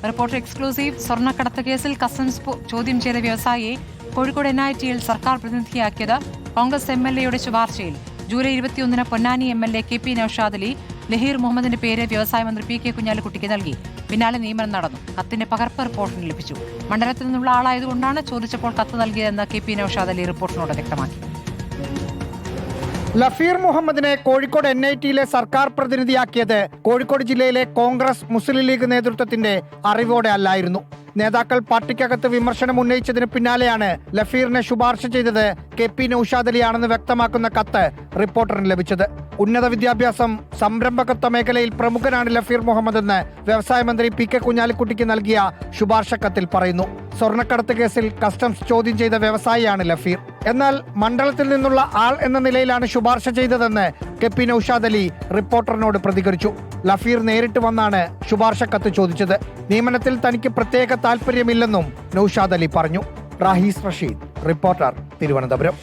Reporter exclusive. സ്വർണ്ണക്കടത്ത് കേസിൽ customs ചോദ്യം ചെയ്ത വ്യവസായിയെ കോഴിക്കോട് NIT-യിൽ സർക്കാർ പ്രതിനിധിയാക്കിയത് കോൺഗ്രസ് MLA-യുടെ ശുപാർശയിൽ. ജൂലൈ 21-ന് പൊന്നാനി MLA KP നൌഷാദ് അലി ലഹീർ മുഹമ്മദിന്റെ പേര് വ്യവസായ മന്ത്രി PK കുഞ്ഞാലിക്കുട്ടിക്ക് നൽകി. പിന്നാലെ നിയമനം നടന്നു. കത്തിന്റെ പകർപ്പ് റിപ്പോർട്ടിന് ലഭിച്ചു. മണ്ഡലത്തിൽ നിന്നുള്ള ആളായതുകൊണ്ടാണ് ചോദിച്ചപ്പോൾ കത്ത് നൽകിയതെന്ന് KP നൌഷാദ് അലി റിപ്പോർട്ടിനോട് വ്യക്തമാക്കി. ലഫീർ മുഹമ്മദിനെ കോഴിക്കോട് NIT-യിലെ സർക്കാർ പ്രതിനിധിയാക്കിയത് കോഴിക്കോട് ജില്ലയിലെ കോൺഗ്രസ് മുസ്ലിം ലീഗ് നേതൃത്വത്തിന്റെ അറിവോടെ അല്ലായിരുന്നു. നേതാക്കൾ പാർട്ടിക്കകത്ത് വിമർശനം ഉന്നയിച്ചതിന് പിന്നാലെയാണ് ലഫീറിനെ ശുപാർശ ചെയ്തത് KP നൌഷാദ് അലിയാണെന്ന് വ്യക്തമാക്കുന്ന കത്ത് റിപ്പോർട്ടറിന് ലഭിച്ചത്. ഉന്നത വിദ്യാഭ്യാസം, സംരംഭകത്വ മേഖലയിൽ പ്രമുഖനാണ് ലഫീർ മുഹമ്മദ് എന്ന് വ്യവസായ മന്ത്രി PK കുഞ്ഞാലിക്കുട്ടിക്ക് നൽകിയ ശുപാർശ കത്തിൽ പറയുന്നു. സ്വർണ്ണക്കടത്ത് കേസിൽ കസ്റ്റംസ് ചോദ്യം ചെയ്ത വ്യവസായിയാണ് ലഫീർ. എന്നാൽ മണ്ഡലത്തിൽ നിന്നുള്ള ആൾ എന്ന നിലയിലാണ് ശുപാർശ ചെയ്തതെന്ന് KP നൌഷാദ് അലി റിപ്പോർട്ടറിനോട് പ്രതികരിച്ചു. ലഫീർ നേരിട്ട് വന്നാണ് ശുപാർശ കത്ത് ചോദിച്ചത്. നിയമനത്തിൽ തനിക്ക് പ്രത്യേക താല്പര്യമില്ലെന്നും നൌഷാദ് അലി പറഞ്ഞു. റാഹീസ് റഷീദ്, റിപ്പോർട്ടർ, തിരുവനന്തപുരം.